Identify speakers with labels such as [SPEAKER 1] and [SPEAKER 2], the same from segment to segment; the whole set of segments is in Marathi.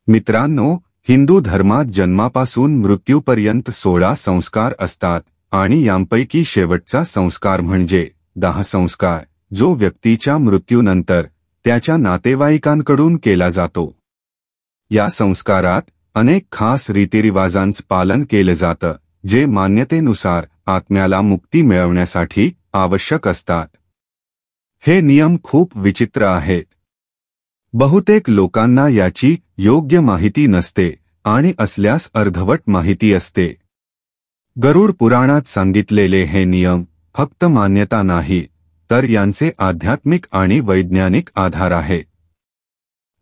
[SPEAKER 1] मित्रांनो, हिंदू धर्मात जन्मापासून मृत्यूपर्यंत 16 संस्कार असतात आणि यांपैकी शेवटचा संस्कार म्हणजे दाह संस्कार, जो व्यक्तीच्या मृत्यूनंतर त्याच्या नातेवाईकांकडून केला जातो। या संस्कारात अनेक खास रीतिरिवाजांचं पालन केलं जातं, जे मान्यतेनुसार आत्म्याला मुक्ती मिळवण्यासाठी आवश्यक असतात। हे नियम खूप विचित्र आहेत। बहुतेक लोकांना याची योग्य माहिती नसते आणि असल्यास अर्धवट माहिती असते। गरुड पुराणात सांगितलेले हे नियम फक्त मान्यता नाही, तर यांचे आध्यात्मिक आणि वैज्ञानिक आधार आहेत।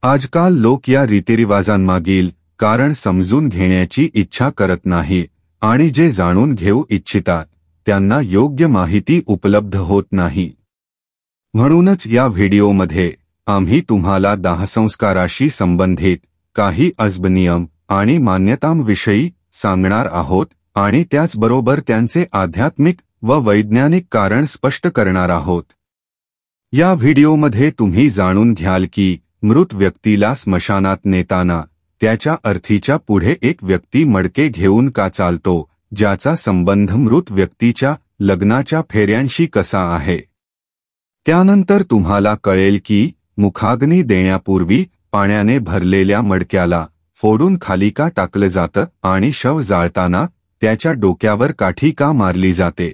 [SPEAKER 1] आजकाल लोक या रीतिरिवाजांमागील कारण समजून घेण्याची इच्छा करत नाही आणि जे जाणून घेऊ इच्छितात त्यांना योग्य माहिती उपलब्ध होत नाही। म्हणूनच या व्हिडिओमध्ये आम्ही तुम्हाला दाहसंस्काराशी संबंधित काही अजब नियम आणि मान्यतांविषयी सांगणार आहोत आणि त्याचबरोबर त्यांचे आध्यात्मिक व वैज्ञानिक कारण स्पष्ट करणार आहोत। या व्हिडिओमध्ये तुम्ही जाणून घ्याल की मृत व्यक्तीला स्मशानात नेताना त्याच्या अर्थीच्या पुढे एक व्यक्ती मडके घेऊन का चालतो, ज्याचा संबंध मृत व्यक्तीच्या लग्नाच्या फेऱ्यांशी कसा आहे। त्यानंतर तुम्हाला कळेल की मुखाग्नी देण्यापूर्वी पाण्याने भरलेल्या मडक्याला फोडून खाली का टाकलं जातं आणि शव जाळताना त्याच्या डोक्यावर काठी का मारली जाते।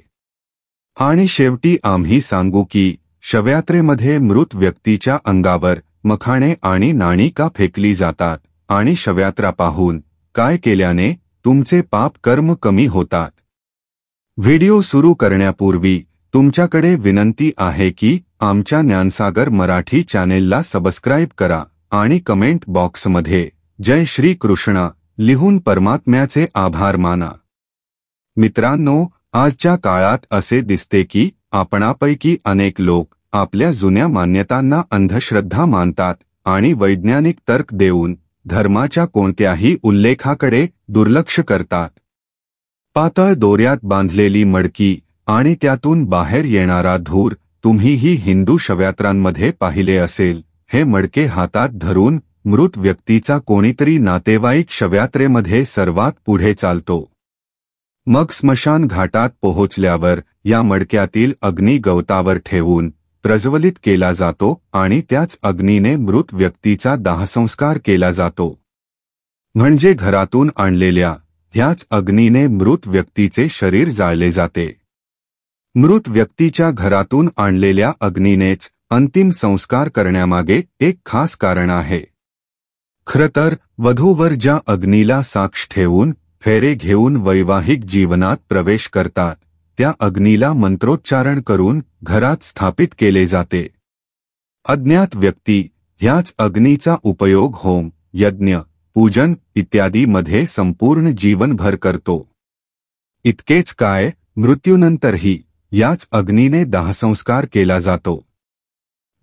[SPEAKER 1] आणि शेवटी आम्ही सांगू की शवयात्रेमध्ये मृत व्यक्तीच्या अंगावर मखाणे आणि नाणी का फेकली जातात आणि शवयात्रा पाहून काय केल्याने तुमचे पाप कर्म कमी होतात। व्हिडिओ सुरू करण्यापूर्वी तुमच्याकडे विनंती आहे की आमच्या ज्ञानसागर मराठी चॅनेलला सबस्क्राईब करा आणि कमेंट बॉक्समध्ये जय श्री कृष्ण लिहून परमात्म्याचे आभार माना। मित्रांनो, आजच्या काळात असे दिसते की आपणापैकी अनेक लोक आपल्या जुन्या मान्यतांना अंधश्रद्धा मानतात आणि वैज्ञानिक तर्क देऊन धर्माच्या कोणत्याही उल्लेखाकडे दुर्लक्ष करतात। पातळ दोऱ्यात बांधलेली मडकी आणि त्यातून बाहेर येणारा धूर तुम्हीही हिंदू शवयात्रांमध्ये पाहिले असेल। हे मडके हातात धरून मृत व्यक्तीचा कोणीतरी नातेवाईक शवयात्रेमध्ये सर्वात पुढे चालतो। मग स्मशान घाटात पोहोचल्यावर या मडक्यातील अग्नी गवतावर ठेवून प्रज्वलित केला जातो आणि त्याच अग्नीने मृत व्यक्तीचा दाहसंस्कार केला जातो। म्हणजे घरातून आणलेल्या ह्याच अग्नीने मृत व्यक्तीचे शरीर जाळले जाते। मृत व्यक्तीच्या घरातून आणलेल्या अग्नीनेच अंतिम संस्कार करण्यामागे एक खास कारण आहे। खरं तर वधूवर ज्या अग्नीला साक्ष ठेवून फेरे घेऊन वैवाहिक जीवनात प्रवेश करतात, त्या अग्नीला मंत्रोच्चारण करून घरात स्थापित केले जाते। अज्ञात व्यक्ती ह्याच अग्नीचा उपयोग होम, यज्ञ, पूजन इत्यादी मध्ये संपूर्ण जीवनभर करतो। इतकेच काय, मृत्यूनंतरही याच अग्नीने दाहसंस्कार केला जातो।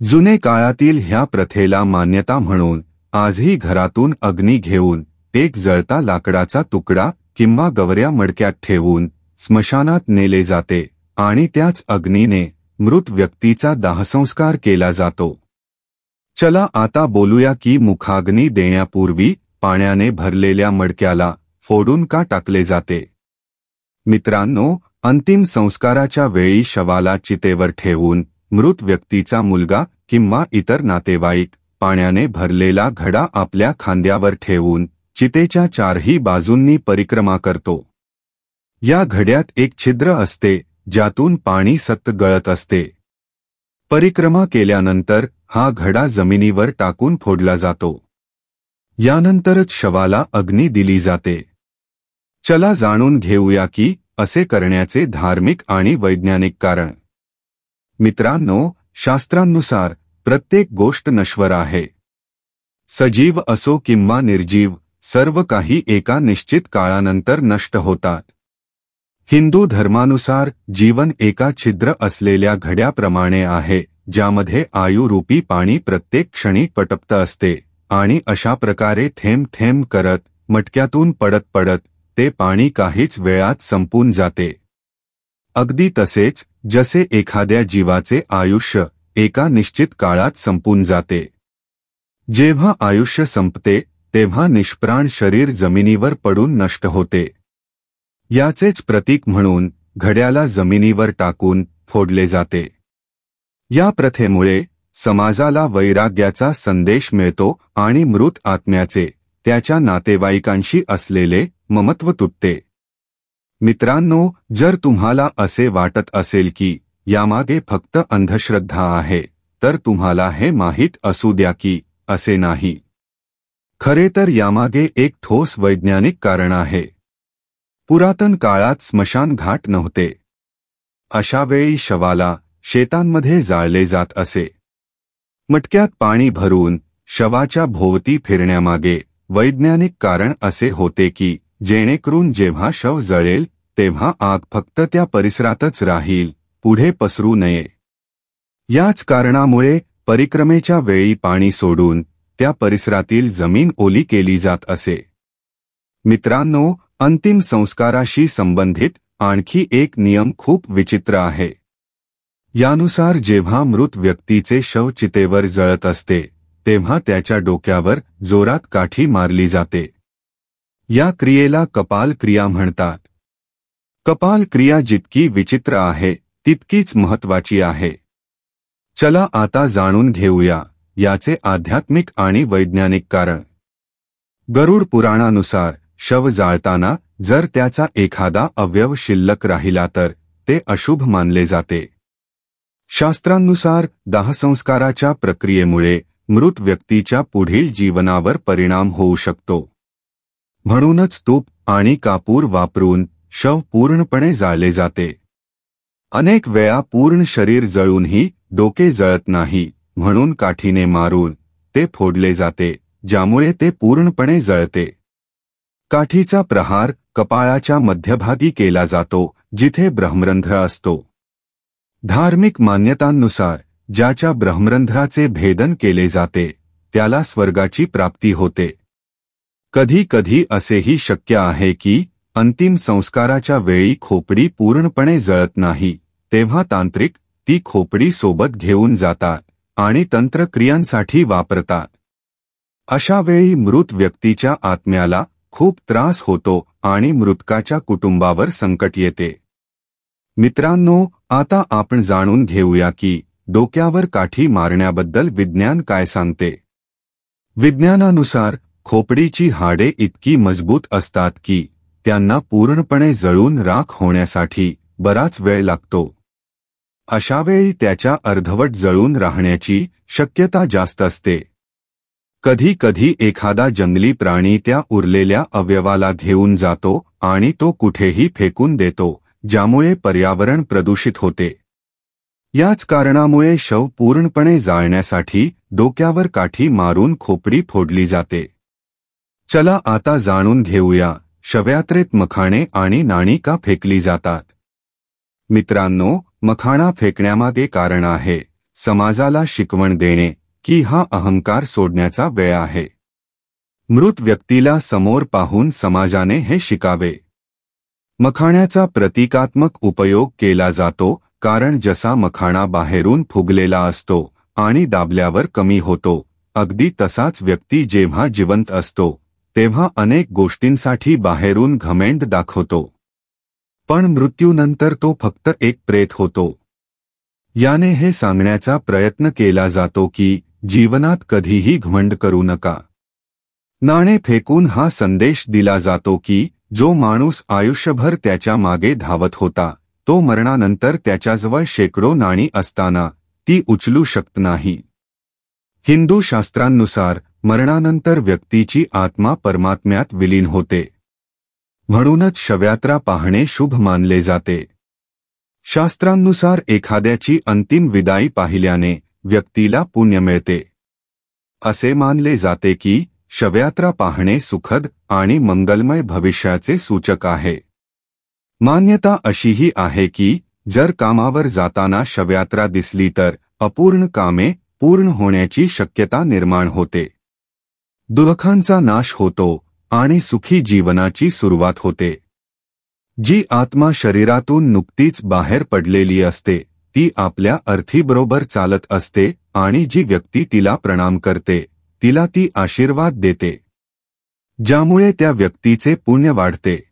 [SPEAKER 1] जुने काळातील ह्या प्रथेला मान्यता म्हणून आजही घरातून अग्नी घेऊन एक जळता लाकडाचा तुकडा किंवा गवऱ्या मडक्यात ठेवून स्मशानात नेले जाते आणि त्याच अग्नीने मृत व्यक्तीचा दाहसंस्कार केला जातो। चला आता बोलूया की मुखाग्नी देण्यापूर्वी पाण्याने भरलेल्या मडक्याला फोडून का टाकले जाते। मित्रांनो, अंतिम संस्काराच्या वेळी शवाला चितेवर ठेवून मृत व्यक्तीचा मुलगा किंवा इतर नातेवाईक पाण्याने भरलेला घडा आपल्या खांद्यावर ठेवून चितेच्या चारही बाजूंनी परिक्रमा करतो। या घड्यात एक छिद्र असते, ज्यातून पाणी सतत गळत असते। परिक्रमा केल्यानंतर हा घडा जमिनीवर टाकून फोडला जातो। यानंतरच शवाला अग्नी दिली जाते। चला जाणून घेऊया की असे करण्याचे धार्मिक आणि वैज्ञानिक कारण। मित्रांनो, शास्त्रांनुसार प्रत्येक गोष्ट नश्वर आहे। सजीव असो किंवा निर्जीव, सर्व काही एका निश्चित काळानंतर नष्ट होतात। हिंदू धर्मानुसार जीवन एका छिद्र असलेल्या घड्याप्रमाणे आहे, ज्यामध्ये आयुरूपी पाणी प्रत्येक क्षणी पटपत असते आणि अशा प्रकारे थेंब थेंब करत मटक्यातून पडत पडत ते पाणी काहीच वेळात संपून जाते। अगदी तसेच जसे एखाद्या जीवाचे आयुष्य एका निश्चित काळात संपून जाते। जेव्हा आयुष्य संपते तेव्हा निष्प्राण शरीर जमिनीवर पडून नष्ट होते. याचेच प्रतीक म्हणून घड्याला जमिनीवर टाकून फोडले जाते. या प्रथेमुळे समाजाला वैराग्याचा संदेश मिळतो आणि मृत आत्म्याचे त्याच्या नातेवाईकांशी असलेले ममत्व तुटते. मित्रांनो, जर तुम्हाला असे वाटत असेल की यामागे फक्त अंधश्रद्धा आहे, तर तुम्हाला हे माहीत असू द्या की असे नाही. खरे तर यामागे एक ठोस वैज्ञानिक कारण आहे. पुरातन काळात स्मशानघाट नव्हते. अशा वेळी शवाला शेतांमध्ये जाळले जात असे. मटक्यात पाणी भरून शवाच्या भोवती फिरण्यामागे वैज्ञानिक कारण असे होते की जेणेकरून जेव्हा शव जळेल तेव्हा आग फक्त त्या परिसरातच राहील, पुढे पसरू नये. याच कारणामुळे परिक्रमेच्या वेळी पाणी सोडून त्या परिसरातील जमीन ओली केली जात असे. मित्रांनो, अंतिम संस्काराशी संबंधित आणखी एक नियम खूप विचित्र आहे. यानुसार जेव्हा मृत व्यक्तीचे शव चितेवर जळत असते तेव्हा त्याच्या डोक्यावर जोरात काठी मारली जाते. या क्रियेला कपाल क्रिया म्हणतात. कपाल क्रिया जितकी विचित्र आहे तितकीच महत्वाची आहे. चला आता जाणून घेऊया याचे आध्यात्मिक आणि वैज्ञानिक कारण. गरुड पुराणानुसार शव जाळताना जर त्याचा एखादा अवयव शिल्लक राहिला तर ते अशुभ मानले जाते. शास्त्रांनुसार दाहसंस्काराच्या प्रक्रियेमुळे मृत व्यक्तीच्या पुढील जीवनावर परिणाम होऊ शकतो. म्हणूनच तूप आणि कापूर वापरून शव पूर्णपणे जाळले जाते. अनेक वेळा पूर्ण शरीर जळूनही डोके जळत नाही, म्हणून काठीने मारून ते फोडले जाते, ज्यामुळे ते पूर्णपणे जळते. काठीचा प्रहार कपाळाच्या मध्यभागी केला जातो, जिथे ब्रह्मरंध्र असतो. धार्मिक मान्यतांनुसार ज्याच्या ब्रह्मरंध्राचे भेदन केले जाते त्याला स्वर्गाची प्राप्ती होते. कधी कधी असेही शक्य आहे की अंतिम संस्काराच्या वेळी खोपडी पूर्णपणे जळत नाही, तेव्हा तांत्रिक ती खोपडी सोबत घेऊन जातात आणि तंत्रक्रियांसाठी वापरतात. अशा वेळी मृत व्यक्तीच्या आत्म्याला खूप त्रास होतो आणि मृतकाच्या कुटुंबावर संकट येते. मित्रांनो, आता आपण जाणून घेऊया की डोक्यावर काठी मारण्याबद्दल विज्ञान काय सांगते. विज्ञानानुसार खोपडीची हाडे इतकी मजबूत असतात की त्यांना पूर्णपणे जळून राख होण्यासाठी बराच वेळ लागतो. अशावेळी त्याच्या अर्धवट जळून राहण्याची शक्यता जास्त असते. कधी कधी एखादा जंगली प्राणी त्या उरलेल्या अवयवाला घेऊन जातो आणि तो कुठेही फेकून देतो, ज्यामुळे पर्यावरण प्रदूषित होते. याच कारणामुळे शव पूर्णपणे जाळण्यासाठी डोक्यावर काठी मारून खोपडी फोडली जाते. चला आता जाणून घेऊया शवयात्रेत मखाणे आणि नाणी का फेकली जातात. मित्रांनो, मखाणा फेकण्यामागे कारण आहे समाजाला शिकवण देणे की हा अहंकार सोडण्याचा वेळ आहे. मृत व्यक्तीला समोर पाहून समाजाने हे शिकावे. मखाण्याचा प्रतिकात्मक उपयोग केला जातो, कारण जसा मखाणा बाहेरून फुगलेला असतो आणि दाबल्यावर कमी होतो, अगदी तसाच व्यक्ती जेव्हा जिवंत असतो तेव्हा अनेक गोष्टींसाठी बाहेरून घमेंड दाखवतो, पण मृत्यूनंतर तो फक्त एक प्रेत होतो. याने हे सांगण्याचा प्रयत्न केला जातो की जीवनात कधीही घमंड करू नका. नाणे फेकून हा संदेश दिला जातो की जो माणूस आयुष्यभर त्याच्या मागे धावत होता तो मरणानंतर त्याच्याजवळ शेकडो नाणी असताना ती उचलू शकत नाही. हिंदू शास्त्रांनुसार मरणानंतर व्यक्तीची आत्मा परमात्म्यात विलीन होते. म्हणूनच शवयात्रा पाहणे शुभ मानले जाते. शास्त्रांनुसार एखाद्याची अंतिम विदाई पाहिल्याने व्यक्तीला पुण्य मिळते. असे मानले जाते की शवयात्रा पाहणे सुखद आणि मंगलमय भविष्याचे सूचक आहे. मान्यता अशीही आहे की जर कामावर जाताना शवयात्रा दिसली तर अपूर्ण कामे पूर्ण होण्याची शक्यता निर्माण होते. दुःखांचा नाश होतो आणि सुखी जीवनाची सुरुवात होते. जी आत्मा शरीरातून नुकतीच बाहेर पडलेली असते ती आपल्या अर्थीबरोबर चालत असते आणि जी व्यक्ती तिला प्रणाम करते तिला ती आशीर्वाद देते. ज्यामुळे त्या व्यक्तीचे पुण्य वाढते.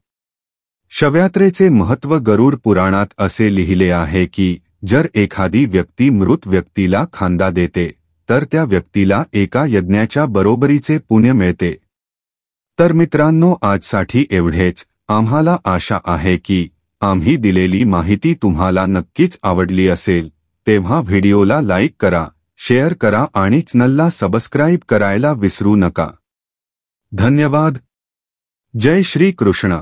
[SPEAKER 1] शवयात्रेचे महत्त्व गरुड पुराणात असे लिहिले आहे की जर एखादी व्यक्ती मृत व्यक्तीला खांदा देते तर त्या व्यक्तीला एका यज्ञाच्या बरोबरीचे पुण्य मिळते. तर मित्रांनो, आजसाठी एवढेच. आम्हाला आशा आहे की आम्ही दिलेली माहिती तुम्हाला नक्कीच आवडली असेल. तेव्हा व्हिडिओला लाईक करा, शेअर करा आणि चॅनलला सबस्क्राईब करायला विसरू नका. धन्यवाद. जय श्री कृष्ण.